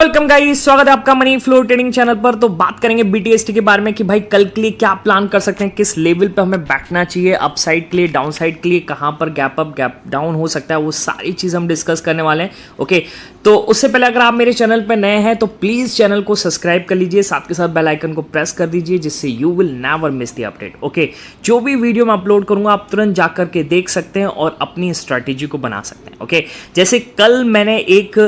Welcome guys, स्वागत है आपका मनी फ्लो ट्रेडिंग चैनल पर। तो बात करेंगे बीटीएसटी के बारे में कि भाई कल के लिए क्या प्लान कर सकते हैं, किस लेवल पे हमें बैठना चाहिए, अपसाइड के लिए, डाउन साइड के लिए कहां पर गैप अप गैप डाउन हो सकता है, वो सारी चीज़ हम डिस्कस करने वाले हैं। ओके, तो उससे पहले अगर आप मेरे चैनल पर नए हैं तो प्लीज़ चैनल को सब्सक्राइब कर लीजिए, साथ के साथ बेल आइकन को प्रेस कर दीजिए, जिससे you will never miss the update. Okay, जो भी वीडियो मैं अपलोड करूंगा आप तुरंत जा करके देख सकते हैं और अपनी स्ट्रैटेजी को बना सकते हैं। ओके, जैसे कल मैंने एक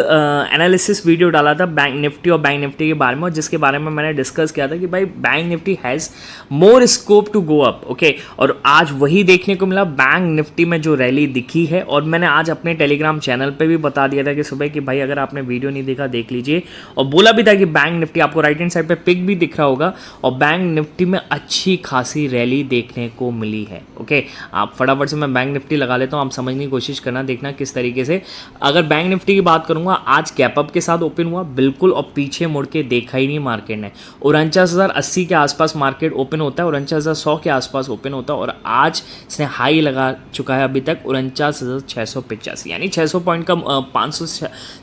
एनालिसिस वीडियो डाला था बैंक निफ्टी और बैंक निफ्टी के बारे में, और जिसके बारे में मैंने डिस्कस किया था कि भाई bank Nifty has more scope to go up. Okay, और आज वही देखने को मिला, बैंक निफ्टी में जो रैली दिखी है। और मैंने आज अपने टेलीग्राम चैनल पे भी बता दिया था कि सुबह कि भाई अगर आपने वीडियो नहीं देखा देख लीजिए, और बोला भी था कि बैंक निफ्टी आपको राइट हैंड साइड पे पिक भी दिख रहा होगा, और बैंक निफ्टी में अच्छी खासी रैली देखने को मिली है। ओके, आप फटाफट से मैं बैंक निफ्टी लगा लेता हूँ, आप समझने की कोशिश करना, देखना किस तरीके से। अगर बैंक निफ्टी की बात करूंगा, आज गैप अप के साथ ओपन हुआ बिल्कुल, और पीछे मुड़ के देखा ही नहीं मार्केट ने। 49,080 के आसपास मार्केट ओपन होता है, 49,100 के आसपास ओपन होता है, और आज इसने हाई लगा चुका है अभी तक 49,685, यानी 600 पॉइंट का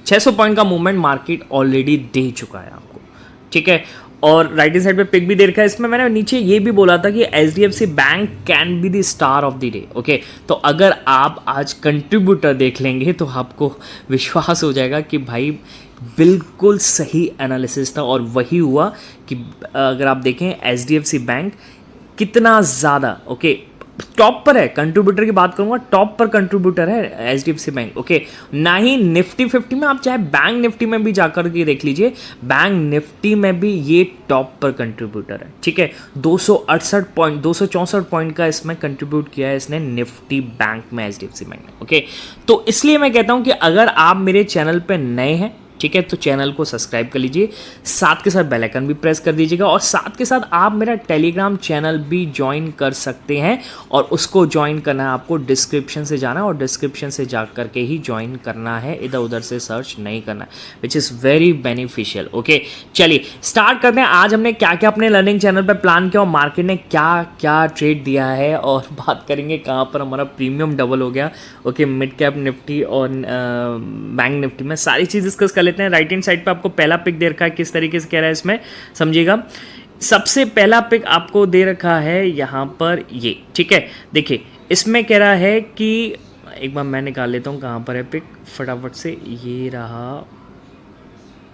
600 पॉइंट का मूवमेंट मार्केट ऑलरेडी दे चुका है आपको। ठीक है, और राइट हैंड साइड पे पिक भी दे रखा है। इसमें मैंने नीचे ये भी बोला था कि HDFC bank can be the star of the day. Okay, तो अगर आप आज कंट्रीब्यूटर देख लेंगे तो आपको विश्वास हो जाएगा कि भाई बिल्कुल सही एनालिसिस था, और वही हुआ कि अगर आप देखें एचडीएफसी बैंक कितना ज़्यादा टॉप पर है। कंट्रीब्यूटर की बात करूंगा, टॉप पर कंट्रीब्यूटर है एचडीएफसी बैंक। ओके, ना ही निफ्टी 50 में, आप चाहे बैंक निफ्टी में भी जाकर के देख लीजिए, बैंक निफ्टी में भी ये टॉप पर कंट्रीब्यूटर है। ठीक है, 264 पॉइंट का इसमें कंट्रीब्यूट किया है इसने निफ्टी बैंक में, एचडीएफसी बैंक ने। ओके, तो इसलिए मैं कहता हूं कि अगर आप मेरे चैनल पर नए हैं, ठीक है, तो चैनल को सब्सक्राइब कर लीजिए, साथ के साथ बेल आइकन भी प्रेस कर दीजिएगा, और साथ के साथ आप मेरा टेलीग्राम चैनल भी ज्वाइन कर सकते हैं। और उसको ज्वाइन करना है आपको, डिस्क्रिप्शन से जाना है और डिस्क्रिप्शन से जा करके ही ज्वाइन करना है, इधर उधर से सर्च नहीं करना है, which is very beneficial. Okay, चलिए स्टार्ट करते हैं। आज हमने क्या क्या अपने लर्निंग चैनल पर प्लान किया और मार्केट ने क्या क्या ट्रेड दिया है, और बात करेंगे कहाँ पर हमारा प्रीमियम डबल हो गया। ओके, मिड कैप निफ्टी और बैंक निफ्टी में सारी चीज़ डिस्कस कर लेते हैं। राइट हैंड साइड पे आपको पहला पिक दे रखा है, किस तरीके से कह रहा है इसमें समझिएगा। सबसे पहला पिक आपको दे रखा है यहाँ पर ये, ठीक है, देखिए इसमें कह रहा है कि एक बार मैं निकाल लेता हूँ कहाँ पर है पिक फटाफट से, ये रहा।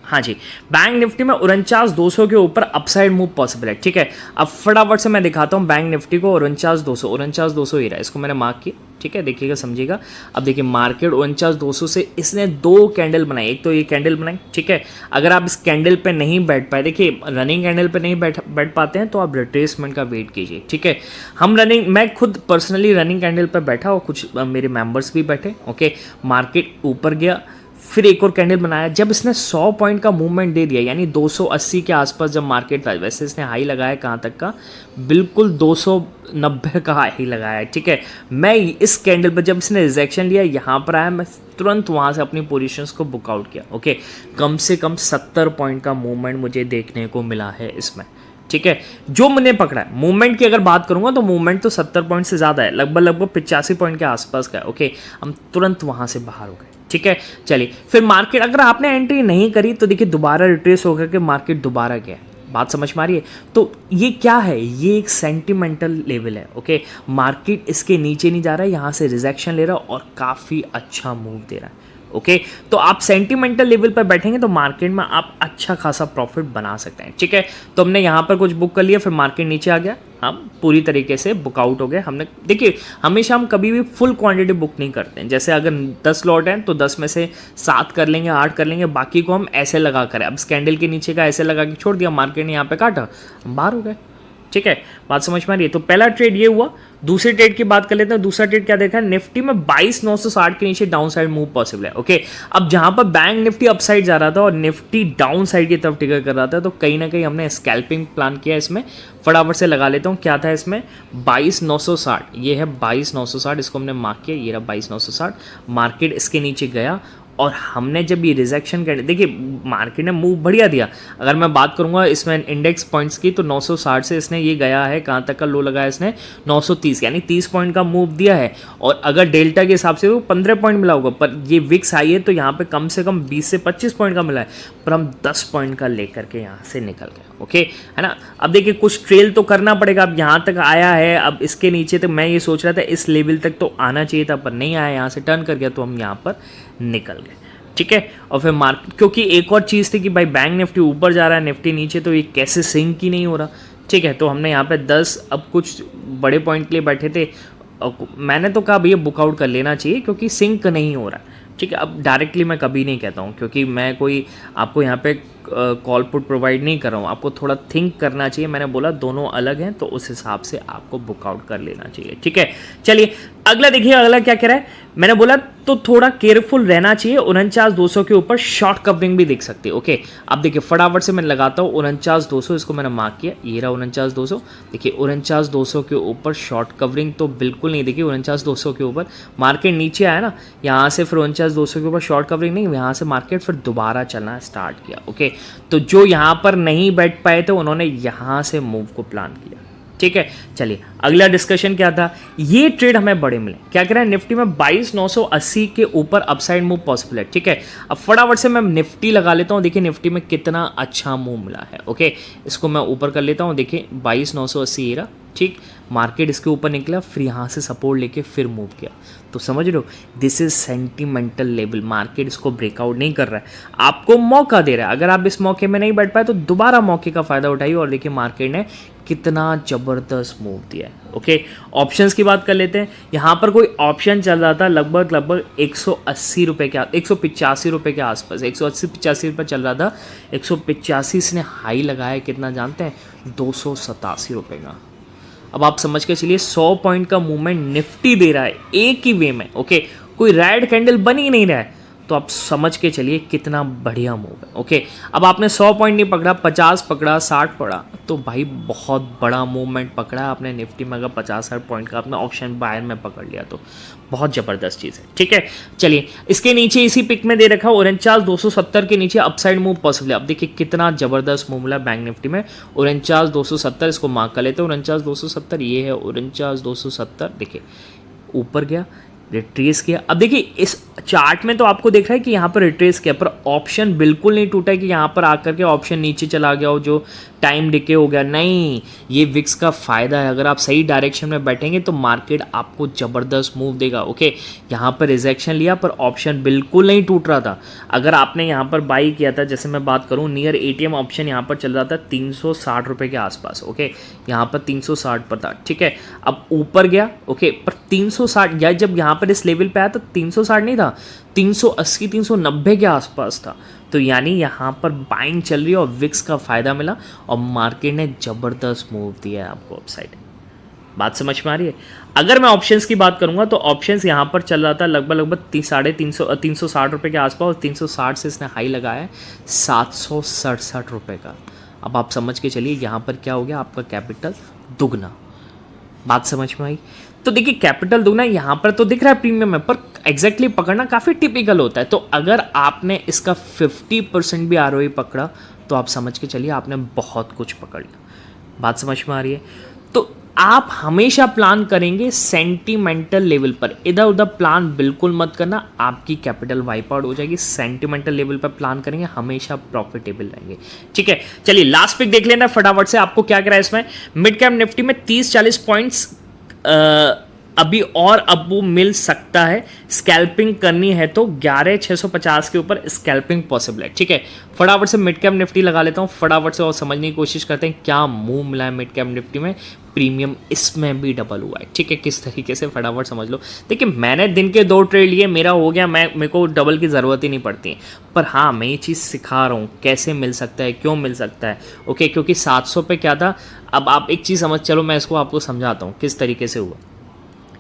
हाँ जी, बैंक निफ्टी में 49,200 के ऊपर अपसाइड मूव पॉसिबल है। ठीक है, अब फटाफट से मैं दिखाता हूँ बैंक निफ्टी को। 49,200 ही रहा, इसको मैंने मार्क किया। ठीक है, देखिएगा समझिएगा। अब देखिए मार्केट 49,200 से इसने दो कैंडल बनाई, एक तो ये कैंडल बनाई। ठीक है, अगर आप इस कैंडल पे नहीं बैठ पाए, देखिए रनिंग कैंडल पे नहीं बैठ पाते हैं तो आप रिट्रेसमेंट का वेट कीजिए। ठीक है, मैं खुद पर्सनली रनिंग कैंडल पे बैठा और कुछ मेरे मेंबर्स भी बैठे। ओके, मार्केट ऊपर गया, फिर एक और कैंडल बनाया, जब इसने 100 पॉइंट का मूवमेंट दे दिया, यानी 280 के आसपास जब मार्केट था, वैसे इसने हाई लगाया कहाँ तक का, बिल्कुल 290 का हाई लगाया है। ठीक है, मैं इस कैंडल पर जब इसने रिजेक्शन लिया, यहाँ पर आया, मैं तुरंत वहाँ से अपनी पोजीशंस को बुकआउट किया। ओके, कम से कम 70 पॉइंट का मूवमेंट मुझे देखने को मिला है इसमें। ठीक है, जो मैंने पकड़ा है मूवमेंट की अगर बात करूंगा तो मूवमेंट तो 70 पॉइंट से ज़्यादा है, लगभग 85 पॉइंट के आसपास का है। ओके, हम तुरंत वहाँ से बाहर हो गए। ठीक है, चलिए फिर मार्केट अगर आपने एंट्री नहीं करी तो देखिए दोबारा रिट्रेस होकर के मार्केट दोबारा गया। बात समझ में आ रही है? तो ये क्या है, ये एक सेंटिमेंटल लेवल है। ओके, मार्केट इसके नीचे नहीं जा रहा है, यहाँ से रिजेक्शन ले रहा है और काफ़ी अच्छा मूव दे रहा है। ओके, तो आप सेंटिमेंटल लेवल पर बैठेंगे तो मार्केट में आप अच्छा खासा प्रॉफिट बना सकते हैं। ठीक है, तो हमने यहाँ पर कुछ बुक कर लिया, फिर मार्केट नीचे आ गया, हम पूरी तरीके से बुकआउट हो गए। हमने देखिए हमेशा हम कभी भी फुल क्वांटिटी बुक नहीं करते हैं, जैसे अगर 10 लॉट हैं तो 10 में से 7 कर लेंगे, 8 कर लेंगे, बाकी को हम ऐसे लगा करें। अब कैंडल के नीचे का ऐसे लगा के छोड़ दिया, मार्केट ने यहाँ पे काटा, हम बाहर हो गए। ठीक है, बात समझ में आ रही है? तो पहला ट्रेड ये हुआ। दूसरे ट्रेड की बात कर लेते हैं। दूसरा ट्रेड क्या देखा है, निफ्टी में 22,960 के नीचे डाउन साइड मूव पॉसिबल है। ओके, अब जहां पर बैंक निफ्टी अपसाइड जा रहा था और निफ्टी डाउन साइड की तरफ टिकर कर रहा था, तो कहीं ना कहीं हमने स्कैल्पिंग प्लान किया इसमें। फटाफट से लगा लेता हूँ, क्या था इसमें, 22,960, ये है 22,960, इसको हमने मार्क किया, ये रहा 22,960। मार्केट इसके नीचे गया और हमने जब ये रिजेक्शन कर, देखिए मार्केट ने मूव बढ़िया दिया। अगर मैं बात करूंगा इसमें इंडेक्स पॉइंट्स की तो 960 से इसने ये गया है, कहाँ तक का लो लगाया इसने 930, यानी 30 पॉइंट का मूव दिया है। और अगर डेल्टा के हिसाब से तो 15 पॉइंट मिला होगा, पर ये विक्स आई है तो यहाँ पे कम से कम 20 से 25 पॉइंट का मिला है, पर हम 10 पॉइंट का लेकर के यहाँ से निकल गए। ओके है ना। अब देखिए कुछ ट्रेल तो करना पड़ेगा। अब यहाँ तक आया है, अब इसके नीचे तक मैं ये सोच रहा था इस लेवल तक तो आना चाहिए था, पर नहीं आया, यहाँ से टर्न कर गया तो हम यहाँ पर निकल गए। ठीक है। और फिर मार्केट, क्योंकि एक और चीज़ थी कि भाई बैंक निफ्टी ऊपर जा रहा है, निफ्टी नीचे, तो ये कैसे सिंक ही नहीं हो रहा। ठीक है, तो हमने यहाँ पे 10 अब कुछ बड़े पॉइंट के लिए बैठे थे, मैंने तो कहा भैया बुकआउट कर लेना चाहिए क्योंकि सिंक नहीं हो रहा है। ठीक है, अब डायरेक्टली मैं कभी नहीं कहता हूँ क्योंकि मैं कोई आपको यहाँ पे कॉल पुट प्रोवाइड नहीं कर रहा हूँ, आपको थोड़ा थिंक करना चाहिए। मैंने बोला दोनों अलग हैं तो उस हिसाब से आपको बुकआउट कर लेना चाहिए। ठीक है, चलिए अगला देखिए, अगला क्या कह रहा है। मैंने बोला तो थोड़ा केयरफुल रहना चाहिए। 49,200 के ऊपर शॉर्ट कवरिंग भी देख सकते हैं। ओके, अब देखिए फटाफट से मैं लगाता हूँ 49,200, इसको मैंने मार्क किया, ये रहा 49,200। देखिए 49,200 के ऊपर शॉर्ट कवरिंग तो बिल्कुल नहीं। देखिए 49,200 के ऊपर मार्केट नीचे आया ना, यहाँ से फिर 49,200 के ऊपर शॉर्ट कवरिंग नहीं, यहाँ से मार्केट फिर दोबारा चलना स्टार्ट किया। ओके, तो जो यहाँ पर नहीं बैठ पाए थे उन्होंने यहाँ से मूव को प्लान किया। ठीक है, चलिए अगला डिस्कशन क्या था। ये ट्रेड हमें बड़े मिले, क्या कह रहा है निफ्टी में 22,980 के ऊपर अपसाइड मूव पॉसिबल है। ठीक है, अब फटाफट से मैं निफ्टी लगा लेता हूँ। देखिए निफ्टी में कितना अच्छा मूव मिला है। ओके, इसको मैं ऊपर कर लेता हूँ। देखिए 22,980 ये रहा। ठीक, मार्केट इसके ऊपर निकला, फिर यहाँ से सपोर्ट लेके फिर मूव किया, तो समझ लो this is sentimental level. Market इसको ब्रेकआउट नहीं कर रहा है, आपको मौका दे रहा है। अगर आप इस मौके में नहीं बैठ पाए तो दोबारा मौके का फायदा उठाइए। और देखिए मार्केट ने कितना जबरदस्त मूव दिया है। ओके, ऑप्शंस की बात कर लेते हैं। यहाँ पर कोई ऑप्शन चल रहा था लगभग 180 रुपये के, 185 रुपये के आसपास, 180-85 रुपये चल रहा था। 185 इसने हाई लगाया, कितना जानते हैं, 287 रुपये का। अब आप समझ के चलिए 100 पॉइंट का मूवमेंट निफ्टी दे रहा है एक ही वे में। ओके, कोई रेड कैंडल बन ही नहीं रहा है, तो आप समझ के चलिए कितना बढ़िया मूव है। ओके, अब आपने 100 पॉइंट नहीं पकड़ा, 50 पकड़ा, 60 पकड़ा, तो भाई बहुत बड़ा मूवमेंट पकड़ा आपने निफ्टी में। अगर 50-60 पॉइंट का आपने ऑप्शन बायर में पकड़ लिया तो बहुत ज़बरदस्त चीज़ है। ठीक है, चलिए इसके नीचे इसी पिक में दे रखा 49,270 के नीचे अपसाइड मूव पॉसिबल है। अब देखिए कितना ज़बरदस्त मूव मिला बैंक निफ्टी में। 49,270 इसको मार्क कर लेते हैं। 49,270 ये है 49,270। देखिए ऊपर गया, रिट्रेस किया। अब देखिए इस चार्ट में तो आपको देख रहा है कि यहाँ पर रिट्रेस किया, पर ऑप्शन बिल्कुल नहीं टूटा है कि यहाँ पर आकर के ऑप्शन नीचे चला गया हो, जो टाइम डिके हो गया। नहीं, ये विक्स का फ़ायदा है। अगर आप सही डायरेक्शन में बैठेंगे तो मार्केट आपको ज़बरदस्त मूव देगा। ओके, यहाँ पर रिजेक्शन लिया पर ऑप्शन बिल्कुल नहीं टूट रहा था। अगर आपने यहाँ पर बाई किया था, जैसे मैं बात करूँ नियर एटीएम ऑप्शन यहाँ पर चल रहा था 360 रुपये के आसपास। ओके, यहाँ पर 360 पर था। ठीक है, अब ऊपर गया। ओके, पर 360 गया, जब यहाँ पर इस लेवल पे आया तो 360 नहीं था, 380 390 के आसपास था। तो यानी यहाँ पर बाइंग चल रही है और विक्स का फ़ायदा मिला और मार्केट ने ज़बरदस्त मूव दिया है आपको अपसाइड। बात समझ में आ रही है। अगर मैं ऑप्शंस की बात करूँगा तो ऑप्शंस यहाँ पर चल रहा था लगभग 360 रुपये के आसपास, और 360 से इसने हाई लगाया है 767 रुपये का। अब आप समझ के चलिए यहाँ पर क्या हो गया, आपका कैपिटल दुगना। बात समझ में आई। तो देखिए कैपिटल दुगना यहाँ पर तो दिख रहा है प्रीमियम में, पर एग्जैक्टली पकड़ना काफ़ी टिपिकल होता है। तो अगर आपने इसका 50% भी आरओई पकड़ा तो आप समझ के चलिए आपने बहुत कुछ पकड़ लिया। बात समझ में आ रही है। तो आप हमेशा प्लान करेंगे सेंटिमेंटल लेवल पर, इधर उधर प्लान बिल्कुल मत करना, आपकी कैपिटल वाइप आउट हो जाएगी। सेंटिमेंटल लेवल पर प्लान करेंगे, हमेशा प्रॉफिटेबल रहेंगे। ठीक है, चलिए लास्ट पिक देख लेना फटाफट से। आपको क्या करा है इसमें, मिड कैप निफ्टी में 30-40 पॉइंट्स अभी और अब वो मिल सकता है। स्कैल्पिंग करनी है तो 11,650 के ऊपर स्कैल्पिंग पॉसिबल है। ठीक है, फटाफट से मिड कैप निफ्टी लगा लेता हूँ फटाफट से और समझने की कोशिश करते हैं क्या मूव मिला है मिड कैप निफ्टी में। प्रीमियम इसमें भी डबल हुआ है। ठीक है, किस तरीके से फटाफट समझ लो। देखिए मैंने दिन के 2 ट्रेड लिए, मेरा हो गया, मेरे को डबल की ज़रूरत ही नहीं पड़ती। पर हाँ, मैं ये चीज़ सिखा रहा हूँ कैसे मिल सकता है, क्यों मिल सकता है। ओके, क्योंकि 700 पे क्या था। अब आप एक चीज़ समझ चलो, मैं इसको आपको समझाता हूँ किस तरीके से हुआ।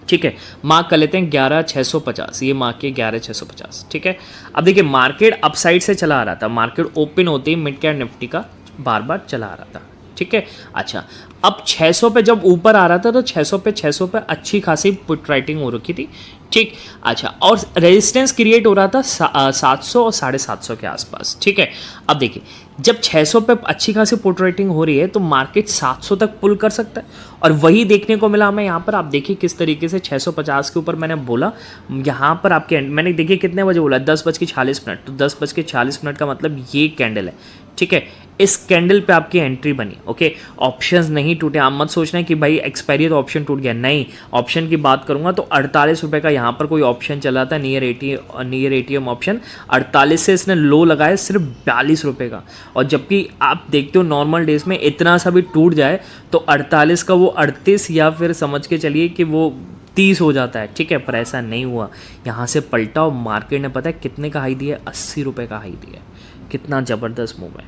ठीक है, मार्क कर लेते हैं 11,650, ये मार्क किया 11,650। ठीक है, अब देखिए मार्केट अपसाइड से चला आ रहा था, मार्केट ओपन होते ही मिड कैप निफ्टी का बार बार चला आ रहा था। ठीक है, अच्छा अब 600 पे जब ऊपर आ रहा था तो 600 पे अच्छी खासी पुट राइटिंग हो रखी थी। ठीक। अच्छा, और रेजिस्टेंस क्रिएट हो रहा था 700 और 750 के आसपास। ठीक है, अब देखिए जब 600 पे अच्छी खासी पुट रेटिंग हो रही है तो मार्केट 700 तक पुल कर सकता है, और वही देखने को मिला हमें यहाँ पर। आप देखिए किस तरीके से 650 के ऊपर मैंने बोला, यहाँ पर आपके मैंने देखिए कितने बजे बोला, 10:40 तो 10:40 का मतलब ये कैंडल है। ठीक है, इस कैंडल पे आपकी एंट्री बनी। ओके, ऑप्शंस नहीं टूटे। आप मत सोचना कि भाई एक्सपायरी तो ऑप्शन टूट गया, नहीं। ऑप्शन की बात करूंगा तो 48 रुपये का यहाँ पर कोई ऑप्शन चला था, नियर एटीएम ऑप्शन। 48 से इसने लो लगाया सिर्फ 42 रुपये का, और जबकि आप देखते हो नॉर्मल डेज में इतना सा भी टूट जाए तो 48 का वो 38 या फिर समझ के चलिए कि वो 30 हो जाता है। ठीक है, पर ऐसा नहीं हुआ, यहाँ से पलटा और मार्केट ने पता है कितने का हाई दिया, 80 रुपये का हाई दिया। कितना ज़बरदस्त मूव है,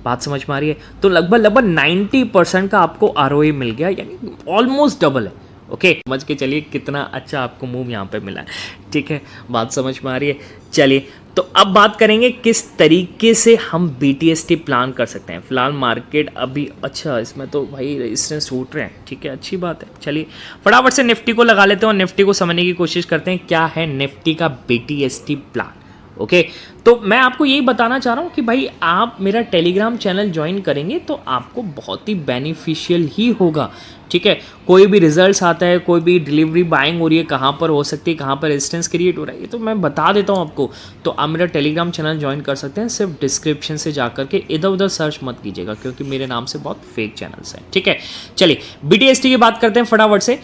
बात समझ में आ रही है। तो लगभग 90% का आपको आरओई मिल गया, यानी ऑलमोस्ट डबल है। ओके, समझ के चलिए कितना अच्छा आपको मूव यहाँ पे मिला है। ठीक है, बात समझ में आ रही है। चलिए, तो अब बात करेंगे किस तरीके से हम BTST प्लान कर सकते हैं। फिलहाल मार्केट अभी अच्छा, इसमें तो भाई रेजिस्टेंस टूट रहे हैं। ठीक है, अच्छी बात है। चलिए फटाफट से निफ्टी को लगा लेते हैं और निफ्टी को समझने की कोशिश करते हैं क्या है निफ्टी का BTST प्लान। ओके, तो मैं आपको यही बताना चाह रहा हूँ कि भाई आप मेरा टेलीग्राम चैनल ज्वाइन करेंगे तो आपको बहुत ही बेनिफिशियल ही होगा। ठीक है, कोई भी रिजल्ट्स आता है, कोई भी डिलीवरी बाइंग हो रही है, कहाँ पर हो सकती है, कहाँ पर रेजिस्टेंस क्रिएट हो रहा है, ये तो मैं बता देता हूँ आपको। तो आप मेरा टेलीग्राम चैनल ज्वाइन कर सकते हैं, सिर्फ डिस्क्रिप्शन से जा करके इधर उधर सर्च मत कीजिएगा, क्योंकि मेरे नाम से बहुत फेक चैनल्स हैं। ठीक है, चलिए BTST की बात करते हैं फटाफट से।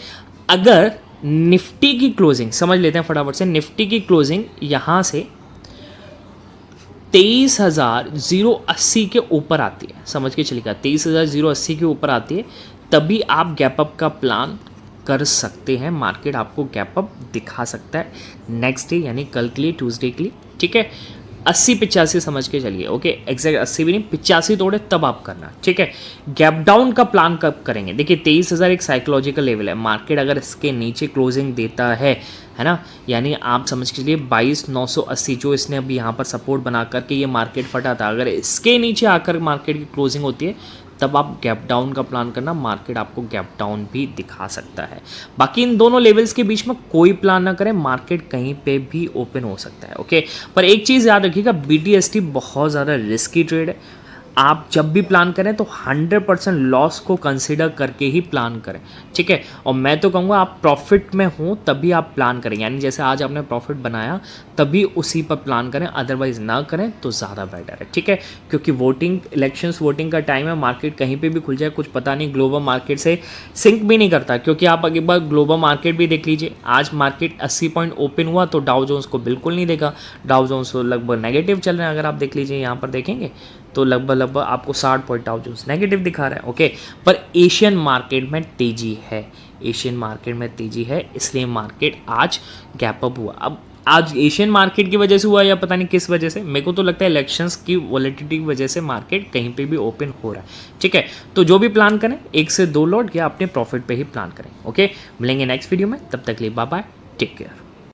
अगर निफ्टी की क्लोजिंग समझ लेते हैं फटाफट से, निफ्टी की क्लोजिंग यहाँ से 23,080 के ऊपर आती है, समझ के चलिएगा, 23,080 के ऊपर आती है, तभी आप गैप अप का प्लान कर सकते हैं। मार्केट आपको गैप अप दिखा सकता है नेक्स्ट डे, यानी कल के लिए, ट्यूसडे के लिए। ठीक है, 80-85 समझ के चलिए। ओके, एग्जैक्ट 80 भी नहीं, 85 तोड़े तब आप करना। ठीक है, गैप डाउन का प्लान कब करेंगे? देखिए 23,000 एक साइकोलॉजिकल लेवल है। मार्केट अगर इसके नीचे क्लोजिंग देता है ना, यानी आप समझ के चलिए 22,980 जो इसने अभी यहाँ पर सपोर्ट बना करके ये मार्केट फटा था, अगर इसके नीचे आकर मार्केट की क्लोजिंग होती है तब आप गैप डाउन का प्लान करना। मार्केट आपको गैप डाउन भी दिखा सकता है। बाकी इन दोनों लेवल्स के बीच में कोई प्लान ना करें, मार्केट कहीं पे भी ओपन हो सकता है। ओके, पर एक चीज़ याद रखिएगा, BTST बहुत ज़्यादा रिस्की ट्रेड है। आप जब भी प्लान करें तो 100% लॉस को कंसीडर करके ही प्लान करें। ठीक है, और मैं तो कहूँगा आप प्रॉफिट में हो तभी आप प्लान करें, यानी जैसे आज आपने प्रॉफिट बनाया तभी उसी पर प्लान करें, अदरवाइज ना करें तो ज़्यादा बेटर है। ठीक है, क्योंकि इलेक्शंस वोटिंग का टाइम है, मार्केट कहीं पे भी खुल जाए कुछ पता नहीं, ग्लोबल मार्केट से सिंक भी नहीं करता। क्योंकि आप एक बार ग्लोबल मार्केट भी देख लीजिए, आज मार्केट 80 पॉइंट ओपन हुआ तो डाउ जोन्स को बिल्कुल नहीं देखा, डाउ जोन्स लगभग नेगेटिव चल रहे हैं। अगर आप देख लीजिए यहाँ पर देखेंगे तो लगभग आपको 60 पॉइंट डाउ जोन्स नेगेटिव दिखा रहा है। ओके, पर एशियन मार्केट में तेजी है, एशियन मार्केट में तेजी है, इसलिए मार्केट आज गैप अप हुआ। अब आज एशियन मार्केट की वजह से हुआ या पता नहीं किस वजह से, मेरे को तो लगता है इलेक्शंस की वॉलेटिलिटी की वजह से मार्केट कहीं पे भी ओपन हो रहा है। ठीक है, तो जो भी प्लान करें 1 से 2 लॉट या अपने प्रॉफिट पे ही प्लान करें। ओके, मिलेंगे नेक्स्ट वीडियो में, तब तक के लिए बाय बाय, टेक केयर।